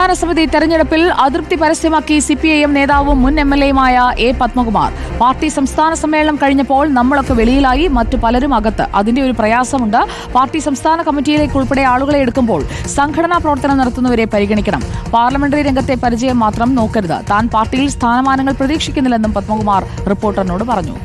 സംസ്ഥാന സമിതി തെരഞ്ഞെടുപ്പിൽ അതൃപ്തി പരസ്യമാക്കി സിപിഐഎം നേതാവും മുൻ എംഎൽഎയുമായ എ പത്മകുമാർ. പാർട്ടി സംസ്ഥാന സമ്മേളനം കഴിഞ്ഞപ്പോൾ നമ്മളൊക്കെ വെളിയിലായി, മറ്റു പലരും അകത്ത്. അതിന്റെ ഒരു പ്രയാസമുണ്ട്. പാർട്ടി സംസ്ഥാന കമ്മിറ്റിയിലേക്ക് ഉൾപ്പെടെ ആളുകളെ എടുക്കുമ്പോൾ സംഘടനാ പ്രവർത്തനം നടത്തുന്നവരെ പരിഗണിക്കണം. പാർലമെന്ററി രംഗത്തെ പരിചയം മാത്രം നോക്കരുത്. താൻ പാർട്ടിയിൽ സ്ഥാനമാനങ്ങൾ പ്രതീക്ഷിക്കുന്നില്ലെന്നും പത്മകുമാർ റിപ്പോർട്ടറിനോട് പറഞ്ഞു.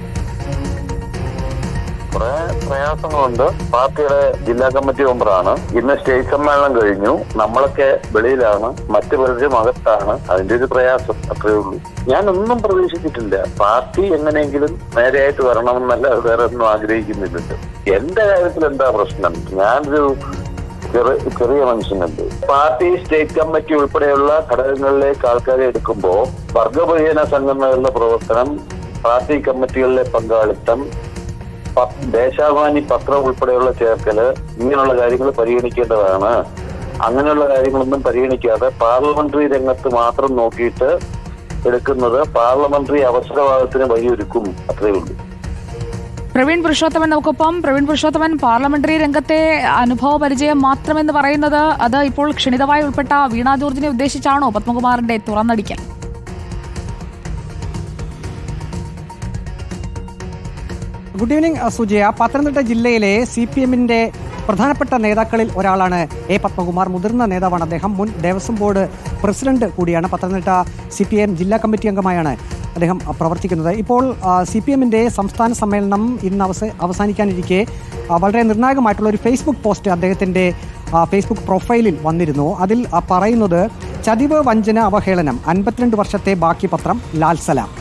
കുറെ പ്രയാസങ്ങളുണ്ട്. പാർട്ടിയുടെ ജില്ലാ കമ്മിറ്റി മെമ്പറാണ്. ഇന്ന് സ്റ്റേറ്റ് സമ്മേളനം കഴിഞ്ഞു. നമ്മളൊക്കെ വെളിയിലാണ്, മറ്റു പലരും അകത്താണ്. അതിന്റെ ഒരു പ്രയാസം അത്രയേ ഉള്ളൂ. ഞാനൊന്നും പ്രതീക്ഷിച്ചിട്ടില്ല. പാർട്ടി എങ്ങനെയെങ്കിലും നേരെയായിട്ട് വരണമെന്നല്ല, വേറെ ഒന്നും ആഗ്രഹിക്കുന്നില്ലല്ലോ. എന്റെ കാര്യത്തിൽ എന്താ പ്രശ്നം? ഞാനൊരു ചെറിയ മനുഷ്യനുണ്ട്. പാർട്ടി സ്റ്റേറ്റ് കമ്മിറ്റി ഉൾപ്പെടെയുള്ള ഘടകങ്ങളിലേക്ക് ആൾക്കാരെ എടുക്കുമ്പോൾ വർഗപരിചരണ സംഘടനകളുടെ പ്രവർത്തനം, പാർട്ടി കമ്മിറ്റികളിലെ പങ്കാളിത്തം, ദേശാഭിമാനി പത്രം ഉൾപ്പെടെയുള്ള ചേർക്കല്, ഇങ്ങനെയുള്ള കാര്യങ്ങൾ പരിഗണിക്കേണ്ടതാണ്. അങ്ങനെയുള്ള കാര്യങ്ങളൊന്നും പരിഗണിക്കാതെ പാർലമെന്ററി രംഗത്ത് മാത്രം നോക്കിയിട്ട് എടുക്കുന്നത് പാർലമെന്ററി അവസരവാദത്തിന് വഴിയൊരുക്കും. അത്രയേ ഉള്ളൂ. പ്രവീൺ പുരുഷോത്തമൻ നമുക്കൊപ്പം. പ്രവീൺ പുരുഷോത്തമൻ, പാർലമെന്ററി രംഗത്തെ അനുഭവ പരിചയം മാത്രമെന്ന് പറയുന്നത് അത് ഇപ്പോൾ ക്ഷണിതമായി ഉൾപ്പെട്ട വീണ ജോർജിനെ ഉദ്ദേശിച്ചാണോ പത്മകുമാറിന്റെ തുറന്നടിക്കൽ? Good evening Sujaya. പത്തനംതിട്ട ജില്ലയിലെ CPM-ന്റെ പ്രധാനപ്പെട്ട നേതാക്കളിൽ ഒരാളാണ് എ പത്മകുമാർ. മുതിർന്ന നേതാവാണ് അദ്ദേഹം. മുൻ ദേവസ്വം ബോർഡ് പ്രസിഡന്റ് കൂടിയാണ്. പത്തനംതിട്ട CPM ജില്ലാ കമ്മിറ്റി അംഗമായാണ് അദ്ദേഹം പ്രവർത്തിക്കുന്നത്. ഇപ്പോൾ CPM-ന്റെ സംസ്ഥാന സമ്മേളനം ഇന്ന് അവസാനിക്കാനിരിക്കെ വളരെ നിർണായകമായിട്ടുള്ള ഒരു ഫേസ്ബുക്ക് പോസ്റ്റ് അദ്ദേഹത്തിൻ്റെ ഫേസ്ബുക്ക് പ്രൊഫൈലിൽ വന്നിരുന്നു. അതിൽ പറയുന്നത് ചതിവ്, വഞ്ചന, അവഹേളനം, 52 വർഷത്തെ ബാക്കി പത്രം, ലാൽ സലാം.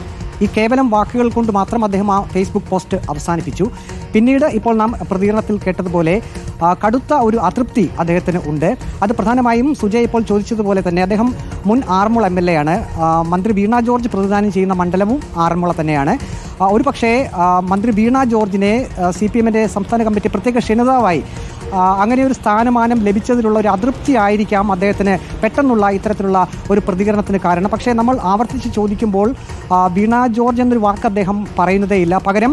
ഈ കേവലം വാക്കുകൾ കൊണ്ട് മാത്രം അദ്ദേഹം ആ ഫേസ്ബുക്ക് പോസ്റ്റ് അവസാനിപ്പിച്ചു. പിന്നീട് ഇപ്പോൾ നാം പ്രതികരണത്തിൽ കേട്ടതുപോലെ കടുത്ത ഒരു അതൃപ്തി അദ്ദേഹത്തിന് ഉണ്ട്. അത് പ്രധാനമായും സുജയ് ഇപ്പോൾ ചോദിച്ചതുപോലെ തന്നെ അദ്ദേഹം മുൻ ആറന്മുള MLA ആണ്. മന്ത്രി വീണ ജോർജ് പ്രതിദാനം ചെയ്യുന്ന മണ്ഡലവും ആറന്മുള തന്നെയാണ്. ഒരു പക്ഷേ മന്ത്രി വീണ ജോർജിനെ CPM-ന്റെ സംസ്ഥാന കമ്മിറ്റി പ്രത്യേക ക്ഷണിതാവായി അങ്ങനെ ഒരു സ്ഥാനമാനം ലഭിച്ചതിലുള്ള ഒരു അതൃപ്തി ആയിരിക്കാം അദ്ദേഹത്തിന് പെട്ടെന്നുള്ള ഇത്തരത്തിലുള്ള ഒരു പ്രതികരണത്തിന് കാരണം. പക്ഷേ നമ്മൾ ആവർത്തിച്ച് ചോദിക്കുമ്പോൾ വീണ ജോർജ് എന്നൊരു വാക്ക് അദ്ദേഹം പറയുന്നതേയില്ല. പകരം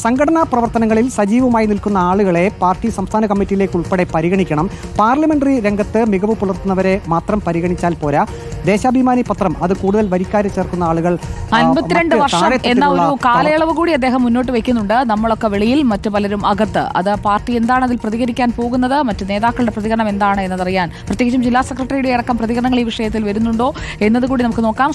സംഘടനാ പ്രവർത്തനങ്ങളിൽ സജീവമായി നിൽക്കുന്ന ആളുകളെ പാർട്ടി സംസ്ഥാന കമ്മിറ്റിയിലേക്ക് ഉൾപ്പെടെ പരിഗണിക്കണം. പാർലമെന്ററി രംഗത്ത് മികവ് പുലർത്തുന്നവരെ മാത്രം പരിഗണിച്ചാൽ പോരാ. ദേശാഭിമാനി പത്രം അത് കൂടുതൽ വരിക്കാരെ ചേർക്കുന്ന ആളുകൾ 52 വർഷം എന്ന ഒരു കാലയളവ് കൂടി അദ്ദേഹം മുന്നോട്ട് വെക്കുന്നുണ്ട്. നമ്മളൊക്കെ വെളിയിൽ, മറ്റു പലരും അകത്ത്. അത് പാർട്ടി എന്താണ് അതിൽ പ്രതികരിക്കാൻ പോകുന്നത്, മറ്റ് നേതാക്കളുടെ പ്രതികരണം എന്താണ് എന്നതറിയാൻ, പ്രത്യേകിച്ചും ജില്ലാ സെക്രട്ടറിയുടെ അടക്കം പ്രതികരണങ്ങൾ ഈ വിഷയത്തിൽ വരുന്നുണ്ടോ എന്നതുകൂടി നമുക്ക് നോക്കാം.